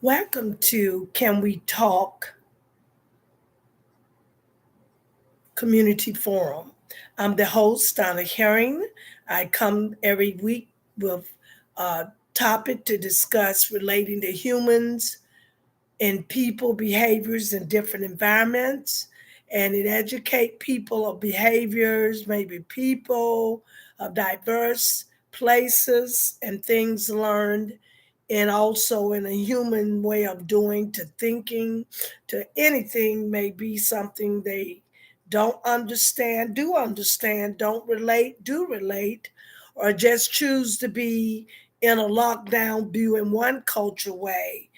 Welcome to Can We Talk Community Forum. I'm the host, Donna Herring. I come every week with a topic to discuss relating to humans and people behaviors in different environments. And it educate people of behaviors, maybe people of diverse places and things learned, and also in a human way of doing to thinking to anything may be something they don't understand, don't relate, do relate, or just choose to be in a lockdown view in one culture way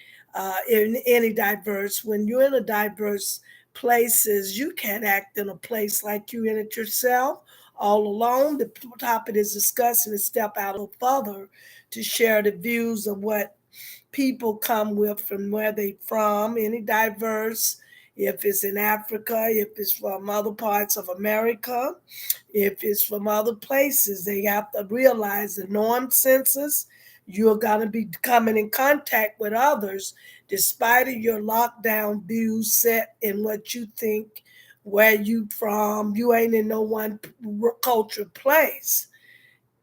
in any diverse. When you're in a diverse places, you can't act in a place like you in it yourself all alone. The topic is discussing and step out a further to share the views of what people come with from where they from, any diverse, if it's in Africa, if it's from other parts of America, if it's from other places, they have to realize the norm census. You're going to be coming in contact with others despite of your lockdown views set in what you think, where you from. You ain't in no one culture place,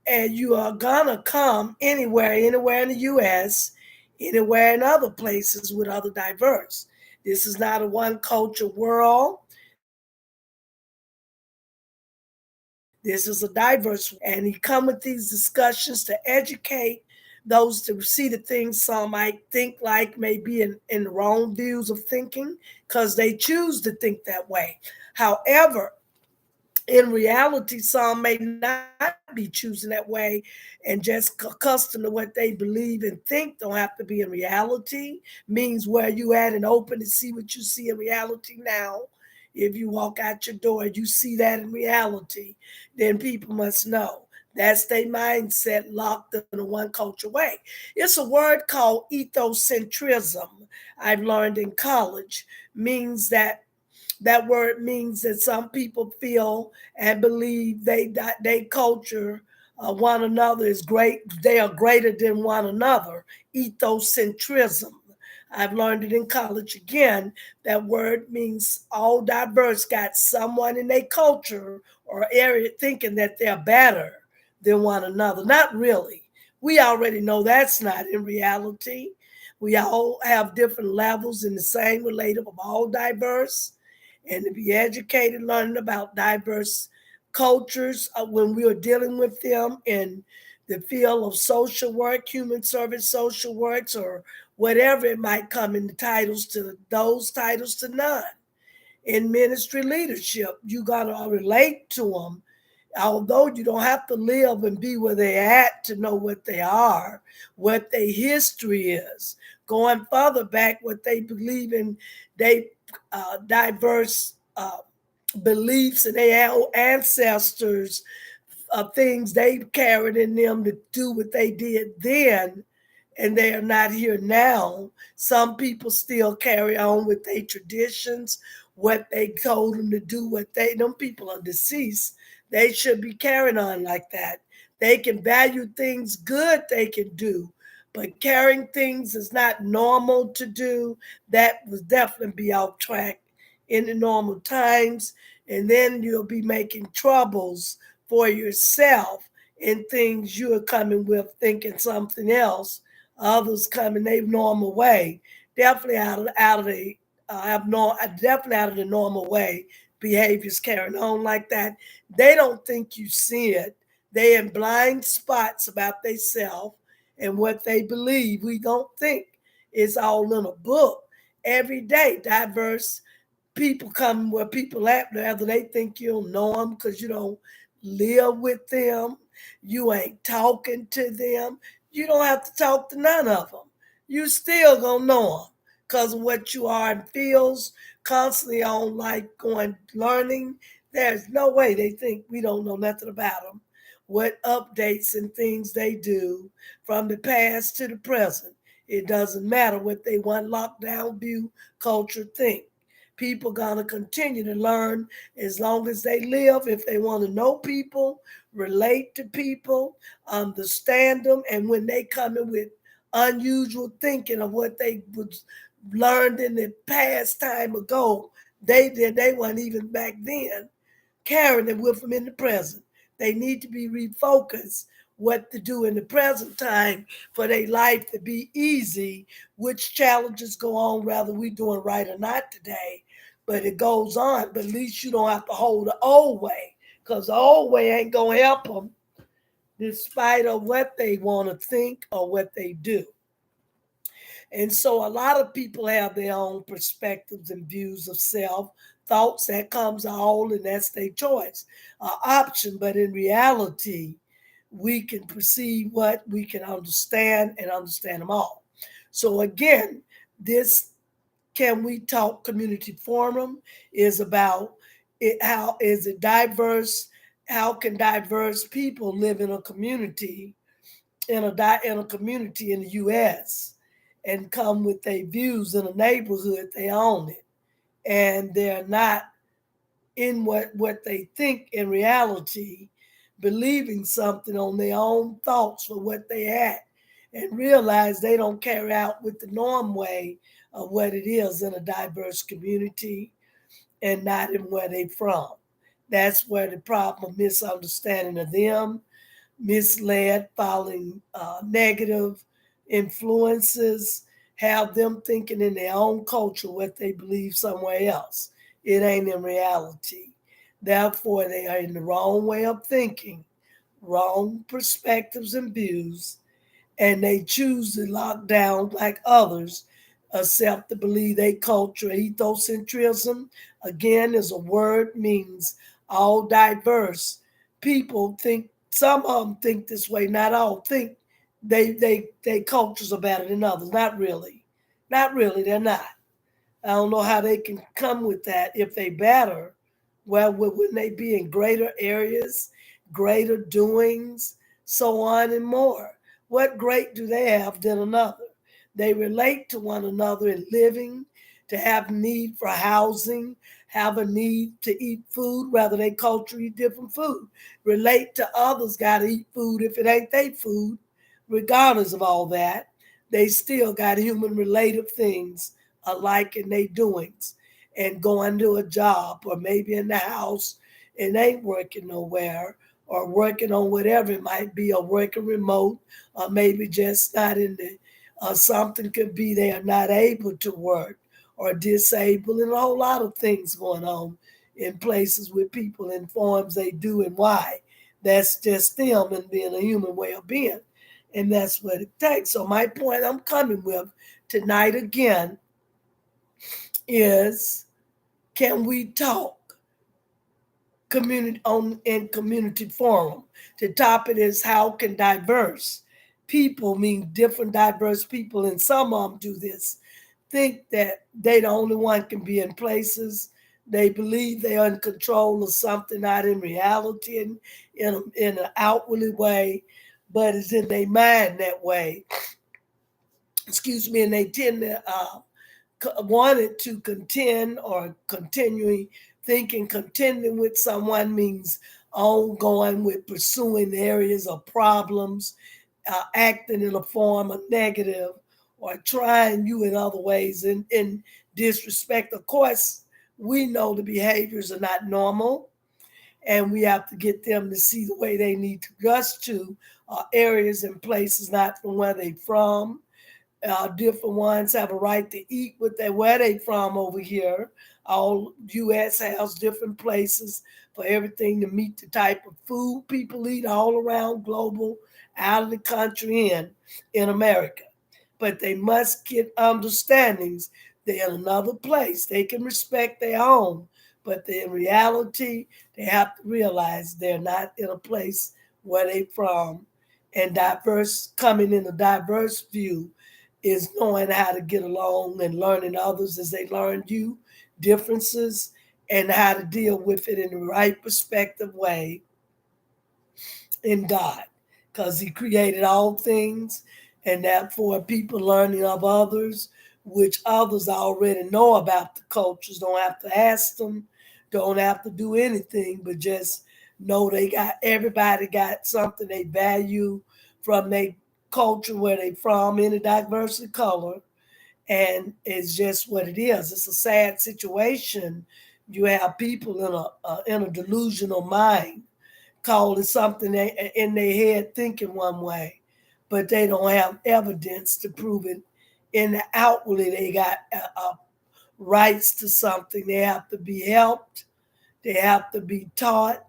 and you are gonna come anywhere in the U.S., anywhere in other places with other diverse. This is not a one culture world. This is a diverse world, and he come with these discussions to educate those to see the things some might think like may be in the wrong views of thinking because they choose to think that way. However, in reality, some may not be choosing that way and just accustomed to what they believe and think don't have to be in reality. Means where you at and open to see what you see in reality now. If you walk out your door and you see that in reality, then people must know that's their mindset locked in a one culture way. It's a word called ethocentrism. I've learned in college means that word means that some people feel and believe they culture one another is great. They are greater than one another. Ethocentrism. I've learned it in college again. That word means all diverse got someone in their culture or area thinking that they're better than one another. Not really. We already know that's not in reality. We all have different levels in the same relative of all diverse, and to be educated, learning about diverse cultures when we are dealing with them in the field of social work, human service, social works, or whatever it might come in the titles to those titles to none. In ministry leadership, you got to relate to them. Although you don't have to live and be where they're at to know what they are, what their history is, going further back, what they believe in, they diverse beliefs and their ancestors, things they carried in them to do what they did then, and they are not here now. Some people still carry on with their traditions, what they told them to do, them people are deceased. They should be carrying on like that. They can value things good they can do, but carrying things is not normal to do. That would definitely be off track in the normal times, and then you'll be making troubles for yourself in things you're coming with thinking something else. Others come in their normal way, definitely out of the definitely out of the normal way. Behaviors carrying on like that. They don't think you see it. They in blind spots about themselves and what they believe. We don't think it's all in a book. Every day, diverse people come where people at, whether they think you'll know them because you don't live with them, you ain't talking to them, you don't have to talk to none of them. You still gonna know them because of what you are and feels constantly on like going learning. There's no way they think we don't know nothing about them. What updates and things they do from the past to the present. It doesn't matter what they want lockdown view culture think. People gonna continue to learn as long as they live. If they want to know people, relate to people, understand them, and when they come in with unusual thinking of what they was learned in the past time ago. They weren't even back then carrying it with them in the present. They need to be refocused what to do in the present time for their life to be easy, which challenges go on, whether we doing right or not today. But it goes on, but at least you don't have to hold the old way, because the old way ain't going to help them despite of what they want to think or what they do. And so a lot of people have their own perspectives and views of self, thoughts that comes all, and that's their choice, option. But in reality, we can perceive what we can understand and understand them all. So again, this Can We Talk Community Forum is about it, how is it diverse? How can diverse people live in a community in a community in the U.S. and come with their views in a neighborhood they own it, and they're not in what they think in reality, believing something on their own thoughts for what they at, and realize they don't carry out with the norm way of what it is in a diverse community and not in where they from. That's where the problem of misunderstanding of them, misled, following negative influences, have them thinking in their own culture what they believe somewhere else. It ain't in reality. Therefore, they are in the wrong way of thinking, wrong perspectives and views, and they choose to lock down like others, accept to believe they culture. Ethocentrism, again, is a word, means all diverse. People think, some of them think this way, not all think they cultures are better than others. Not really. Not really, they're not. I don't know how they can come with that if they better. Well, wouldn't they be in greater areas, greater doings, so on and more? What great do they have than another? They relate to one another in living, to have need for housing, have a need to eat food, whether they culture eat different food. Relate to others, got to eat food if it ain't their food. Regardless of all that, they still got human related things alike in their doings, and going to a job or maybe in the house and ain't working nowhere, or working on whatever it might be, or working remote, or maybe just not in the something could be they are not able to work or disabled, and a whole lot of things going on in places with people in forms they do and why. That's just them and being a human way of being. And that's what it takes. So my point I'm coming with tonight again is, can we talk community on in community forum? The topic is, how can diverse people, mean different diverse people, and some of them do this, think that they the only one can be in places they believe they are in control of something, not in reality and in an outwardly way, but it's in their mind that way. Excuse me, and they tend to wanted to contend or continuing thinking contending with someone means ongoing with pursuing areas of problems, acting in a form of negative, or trying you in other ways in disrespect. Of course, we know the behaviors are not normal, and we have to get them to see the way they need to adjust to areas and places not from where they from. Different ones have a right to eat what they where they from over here. All U.S. has different places for everything to meet the type of food people eat all around global, out of the country, and in America. But they must get understandings. They're in another place. They can respect their own, but in reality, they have to realize they're not in a place where they from. And diverse, coming in a diverse view, is knowing how to get along and learning others as they learn you, differences, and how to deal with it in the right perspective way in God. Because He created all things, and therefore people learning of others, which others already know about the cultures, don't have to ask them, don't have to do anything, but just know they got, everybody got something they value from their culture where they from, any diversity color, and it's just what it is. It's a sad situation. You have people in a delusional mind, calling something in their head thinking one way, but they don't have evidence to prove it. In the outwardly, they got rights to something. They have to be helped. They have to be taught.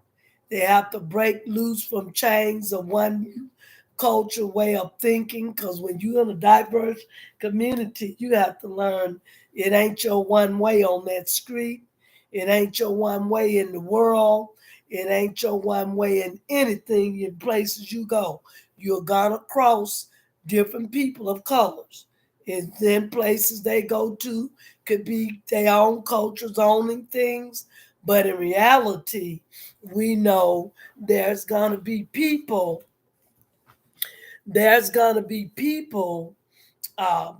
They have to break loose from chains of one culture way of thinking. Because when you're in a diverse community, you have to learn it ain't your one way on that street. It ain't your one way in the world. It ain't your one way in anything in places you go. You're gonna cross different people of colors. And then places they go to could be their own cultures owning things. But in reality, we know there's going to be people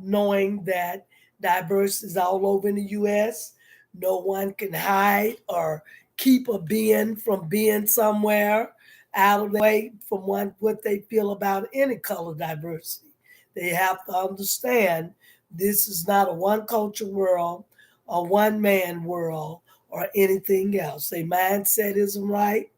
knowing that diversity is all over in the U.S. No one can hide or keep a being from being somewhere out of the way from what they feel about any color diversity. They have to understand this is not a one culture world, a one man world, or anything else. Their mindset isn't right.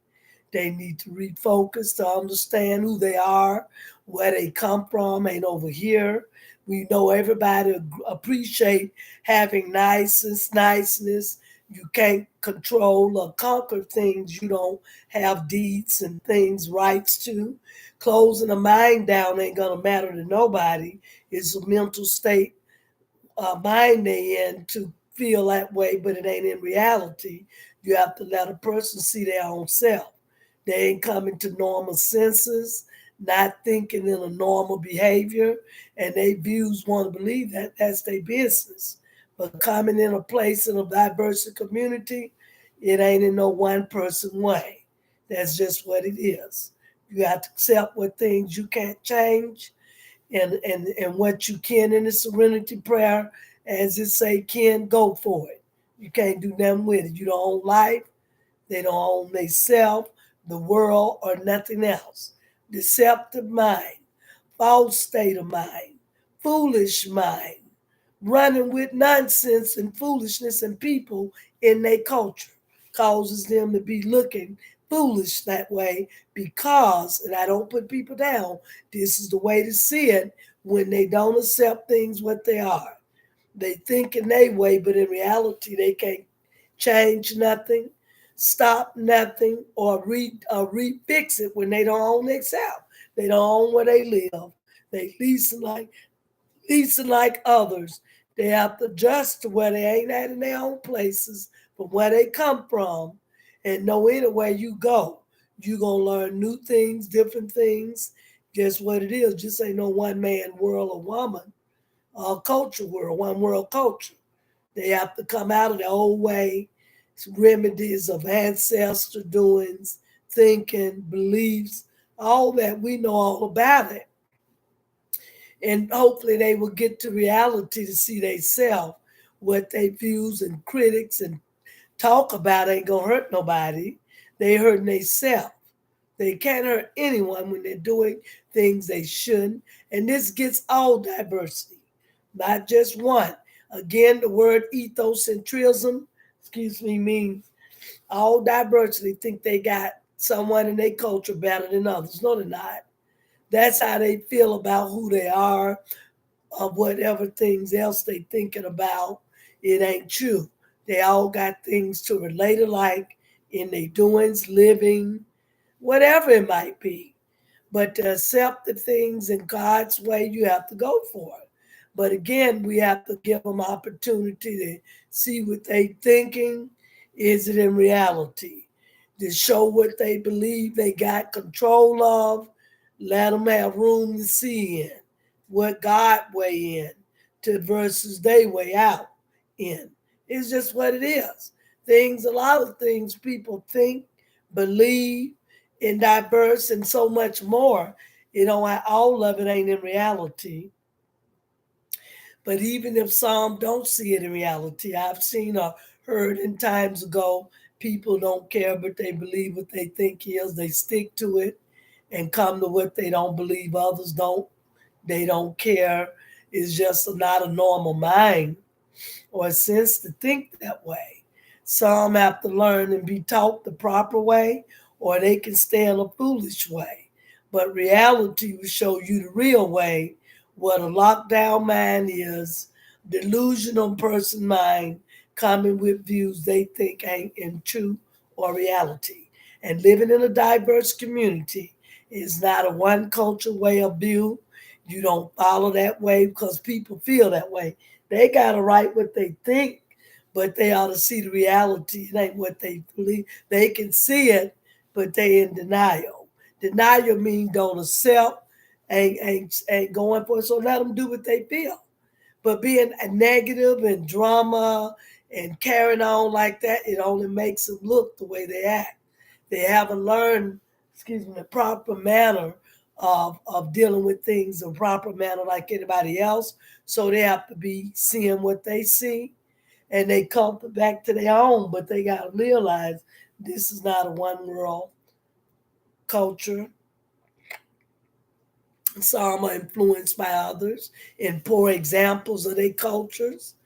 They need to refocus to understand who they are, where they come from, ain't over here. We know everybody appreciate having niceness. You can't control or conquer things you don't have deeds and things rights to. Closing the mind down ain't gonna matter to nobody. It's a mental state mind they in to feel that way, but it ain't in reality. You have to let a person see their own self. They ain't coming to normal senses, not thinking in a normal behavior, and they views want to believe that that's their business. But coming in a place in a diverse community, it ain't in no one person way. That's just what it is. You have to accept what things you can't change and what you can in the serenity prayer, as it say, can go for it. You can't do nothing with it. You don't own life. They don't own themselves, the world, or nothing else. Deceptive mind, false state of mind, foolish mind, running with nonsense and foolishness and people in their culture causes them to be looking foolish that way because, and I don't put people down, this is the way to see it when they don't accept things what they are. They think in their way, but in reality, they can't change nothing, stop nothing, or refix it when they don't own themselves. They don't own where they live. They leasing like others. They have to adjust to where they ain't at in their own places, from where they come from, and know anywhere you go, you gonna learn new things, different things. Just what it is. Just ain't no one man world or woman culture world, one world culture. They have to come out of the old way, remedies of ancestor doings, thinking, beliefs, all that we know all about it. And hopefully they will get to reality to see themselves, what they views and critics and talk about ain't gonna hurt nobody. They hurting themselves. They can't hurt anyone when they're doing things they shouldn't. And this gets all diversity, not just one. Again, the word ethocentrism, means all diversity think they got someone in their culture better than others. No, they're not. That's how they feel about who they are, or whatever things else they thinking about. It ain't true. They all got things to relate alike in their doings, living, whatever it might be. But to accept the things in God's way, you have to go for it. But again, we have to give them opportunity to see what they thinking. Is it in reality? To show what they believe they got control of. Let them have room to see in what God way in to versus they way out in. It's just what it is. A lot of things people think, believe, in diverse and so much more. All of it ain't in reality. But even if some don't see it in reality, I've seen or heard in times ago, people don't care, but they believe what they think is. They stick to it and come to what they don't believe others don't. They don't care. It's just not a normal mind or a sense to think that way. Some have to learn and be taught the proper way, or they can stay in a foolish way. But reality will show you the real way, what a lockdown mind is, delusional person mind coming with views they think ain't in true or reality. And living in a diverse community is not a one culture way of view. You don't follow that way because people feel that way. They got to write what they think, but they ought to see the reality. It ain't what they believe. They can see it, but they in denial. Denial means don't accept, ain't going for it. So let them do what they feel. But being a negative and drama and carrying on like that, it only makes them look the way they act. They haven't learned, the proper manner of dealing with things in proper manner like anybody else. So they have to be seeing what they see and they come back to their own, but they got to realize this is not a one world culture. Some are influenced by others and poor examples of their cultures,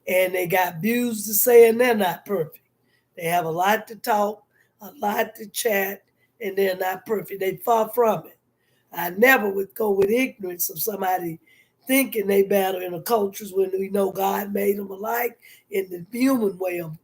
and they got views to say, and they're not perfect. They have a lot to talk, a lot to chat, and they're not perfect. They far from it. I never would go with ignorance of somebody thinking they better in the cultures when we know God made them alike in the human way of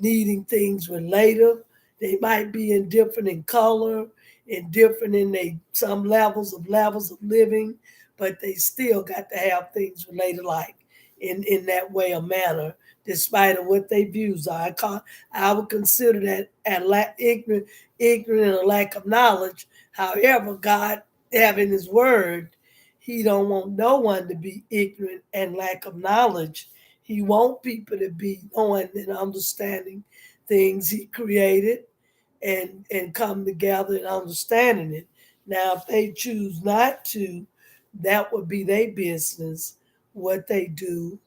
needing things related. They might be indifferent in color, indifferent in some levels of living, but they still got to have things related like in that way or manner, despite of what their views are. I would consider that ignorant and a lack of knowledge. However, God having his word, he don't want no one to be ignorant and lack of knowledge. He want people to be knowing and understanding things he created and come together and understanding it. Now, if they choose not to, that would be their business, what they do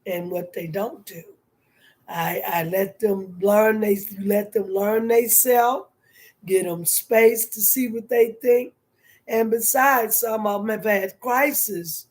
and what they don't do. I let them learn themselves, get them space to see what they think. And besides, some of them have had crisis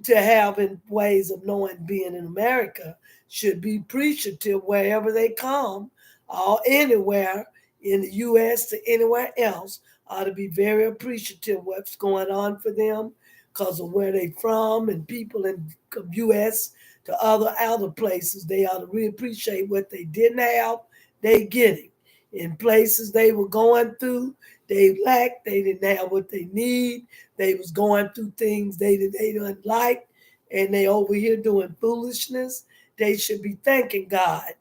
to have in ways of knowing being in America should be appreciative wherever they come or anywhere in the U.S. to anywhere else ought to be very appreciative of what's going on for them because of where they from and people in the U.S. to other places. They ought to really appreciate what they didn't have, they getting. In places they were going through, they lacked, they didn't have what they need, they was going through things they didn't like, and they over here doing foolishness. They should be thanking God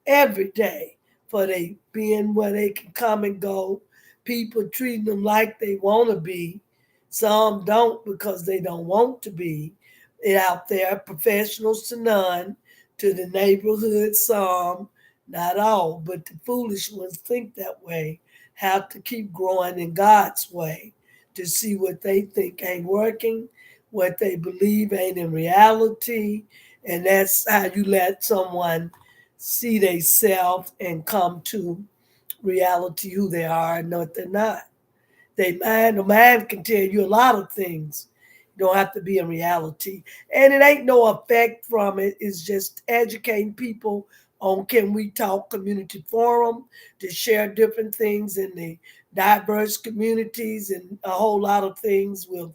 every day for they being where they can come and go. People treating them like they want to be. Some don't because they don't want to be out there. Professionals to none, to the neighborhood some, not all, but the foolish ones think that way. Have to keep growing in God's way to see what they think ain't working, what they believe ain't in reality, and that's how you let someone see they self and come to reality who they are and what they're not. The mind can tell you a lot of things. You don't have to be in reality. And it ain't no effect from it. It's just educating people on Can We Talk Community Forum to share different things in the diverse communities and a whole lot of things with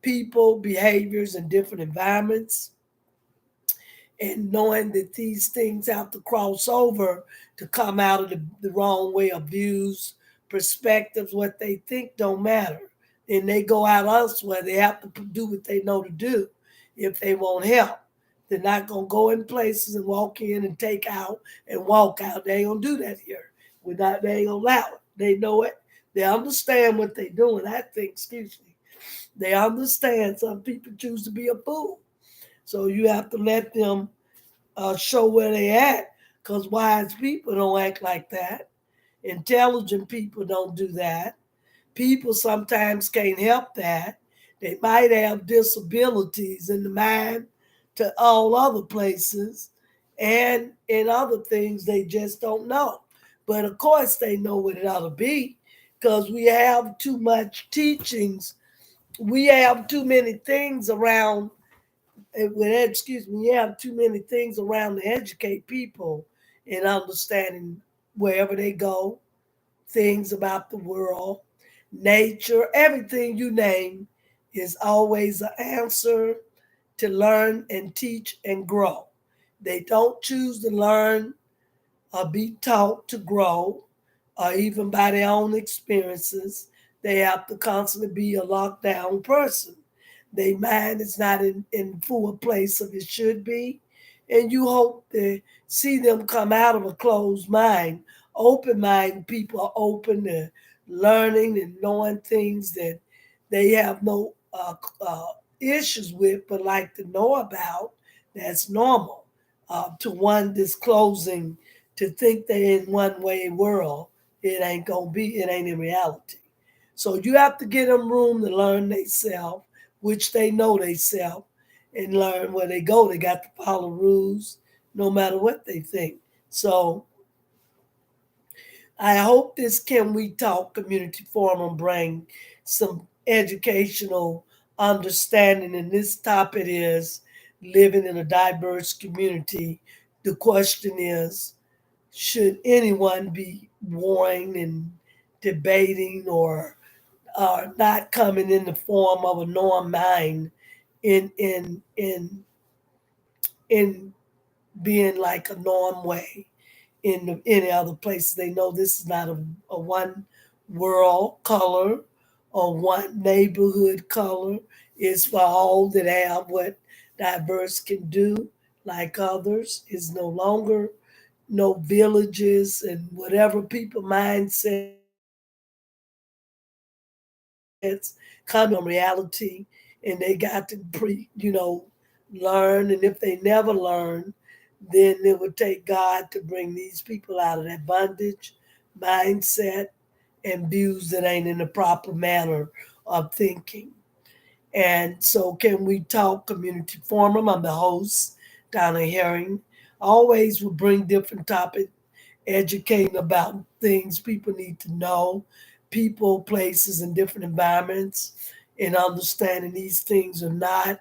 people, behaviors, and different environments and knowing that these things have to cross over to come out of the wrong way of views, perspectives, what they think don't matter. And they go out elsewhere. They have to do what they know to do if they want help. They're not going to go in places and walk in and take out and walk out. They ain't going to do that here. They ain't going to allow it. They know it. They understand what they're doing. I think, excuse me. They understand some people choose to be a fool. So you have to let them show where they at because wise people don't act like that. Intelligent people don't do that. People sometimes can't help that. They might have disabilities in the mind to all other places and in other things they just don't know. But of course, they know what it ought to be because we have too much teachings We have too many things around. Excuse me, you have too many things around to educate people in understanding wherever they go, things about the world, nature, everything you name is always an answer to learn and teach and grow. They don't choose to learn or be taught to grow, or even by their own experiences. They have to constantly be a lockdown person. Their mind is not in full place of it should be. And you hope to see them come out of a closed mind. Open mind people are open to learning and knowing things that they have no issues with, but like to know about. That's normal. To one disclosing to think they're in one way world, it ain't gonna be, it ain't in reality. So you have to give them room to learn themselves, which they know themselves, and learn where they go. They got to follow rules no matter what they think. So I hope this Can We Talk community forum will bring some educational understanding. And this topic is living in a diverse community. The question is, should anyone be warring and debating or not coming in the form of a norm mind in in in in being like a norm way in any other place? They know this is not a one world color or one neighborhood color. It's for all that have what diverse can do, like others. Is no longer no villages and whatever people mindsets come to reality, and they got to learn. And if they never learn, then it would take God to bring these people out of that bondage mindset and views that ain't in the proper manner of thinking. And so, Can We Talk Community Forum? I'm the host, Donna Herring. Always will bring different topics, educating about things people need to know, people, places, and different environments, and understanding these things are not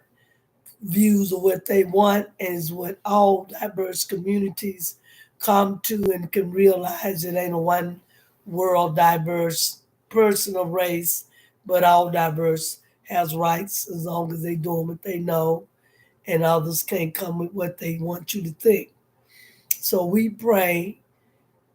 views of what they want, and is what all diverse communities come to and can realize it ain't a one world diverse person or race, but all diverse has rights as long as they doing what they know, and others can't come with what they want you to think. So we pray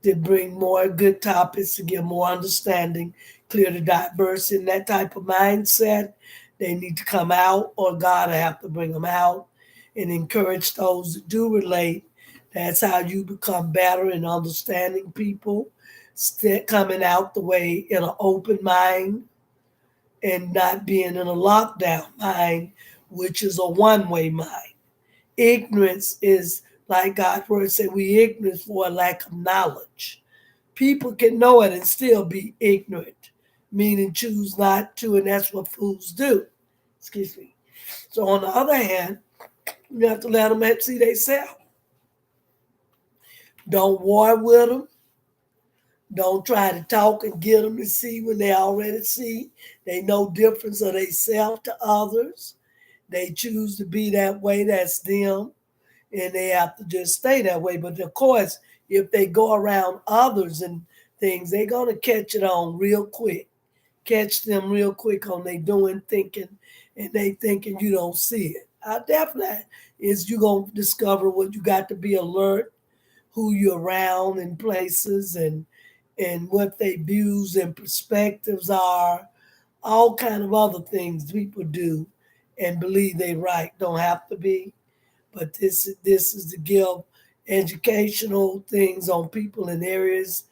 to bring more good topics to give more understanding, clear the diverse in that type of mindset. They need to come out, or God will have to bring them out and encourage those that do relate. That's how you become better in understanding people, coming out the way in an open mind and not being in a lockdown mind, which is a one way mind. Ignorance is like God's word said, we ignorant for a lack of knowledge. People can know it and still be ignorant, meaning choose not to, and that's what fools do. Excuse me. So on the other hand, you have to let them see themselves. Don't war with them. Don't try to talk and get them to see when they already see. They know difference of themselves to others. They choose to be that way. That's them, and they have to just stay that way. But of course, if they go around others and things, they're gonna catch it on real quick. Catch them real quick on they doing thinking, and they thinking you don't see it. I definitely is you gonna discover what you got to be alert, who you're around in places, and what they views and perspectives are, all kind of other things people do and believe they right. Don't have to be, but this is to give educational things on people in areas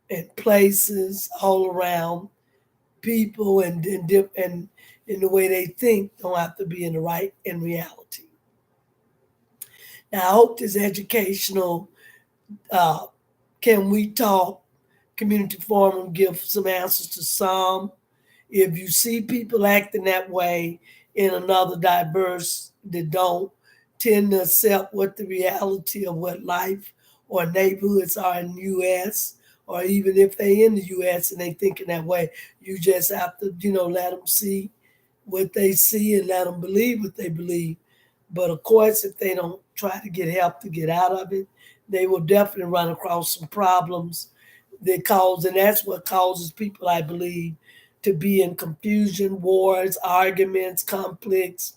and places all around people, and in the way they think don't have to be in the right in reality. Now I hope this educational uh, Can We Talk community forum give some answers to some. If you see people acting that way in another diverse that don't tend to accept what the reality of what life or neighborhoods are in the US, or even if they in the US and they thinking that way, you just have to, let them see what they see and let them believe what they believe. But of course, if they don't try to get help to get out of it, they will definitely run across some problems that cause, and that's what causes people, I believe, to be in confusion, wars, arguments, conflicts,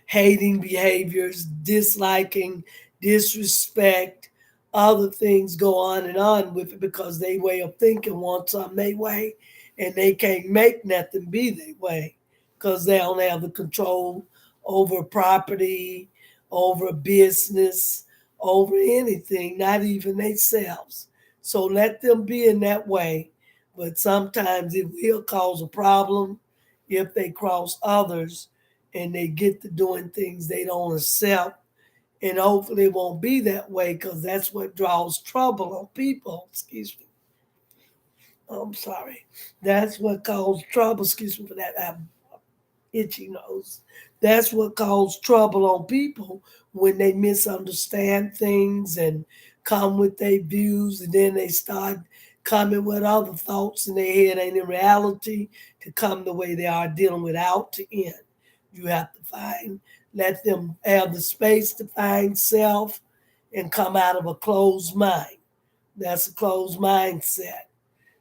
hating behaviors, disliking, disrespect, other things go on and on with it because they way of thinking wants something their way and they can't make nothing be their way because they don't have the control over property, over business, over anything, not even themselves. So let them be in that way. But sometimes it will cause a problem if they cross others and they get to doing things they don't accept. And hopefully it won't be that way because that's what draws trouble on people. Excuse me. I'm sorry. That's what causes trouble. Excuse me for that. I have itchy nose. That's what causes trouble on people when they misunderstand things and come with their views and then they start coming with other thoughts in their head and in reality to come the way they are dealing with out to end. You have to let them have the space to find self and come out of a closed mind. That's a closed mindset.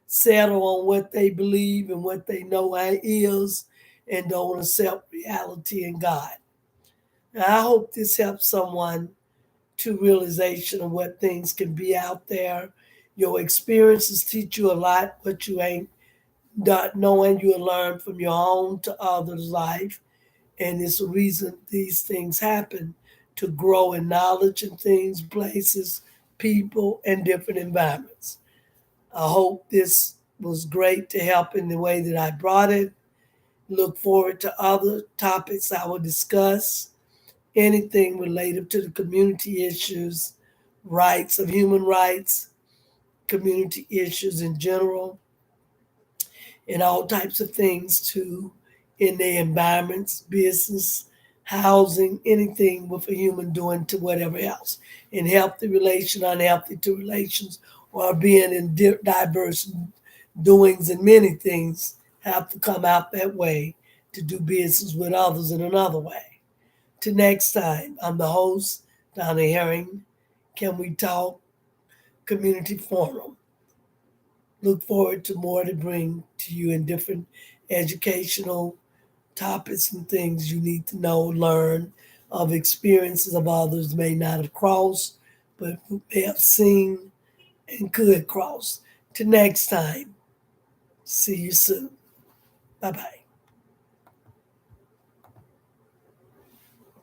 Settle on what they believe and what they know is and don't accept reality in God. And I hope this helps someone to realization of what things can be out there. Your experiences teach you a lot, what you ain't not knowing you will learn from your own to others' life. And it's a reason these things happen to grow in knowledge and things, places, people, and different environments. I hope this was great to help in the way that I brought it. Look forward to other topics I will discuss, anything related to the community issues, rights of human rights, community issues in general, and all types of things too in their environments, business, housing, anything with a human doing to whatever else. In healthy relation, unhealthy to relations, or being in diverse doings and many things have to come out that way to do business with others in another way. Till next time, I'm the host, Donna Herring. Can We Talk Community Forum? Look forward to more to bring to you in different educational topics and things you need to know, learn of experiences of others may not have crossed, but may have seen and could cross. Till next time, see you soon. Bye bye.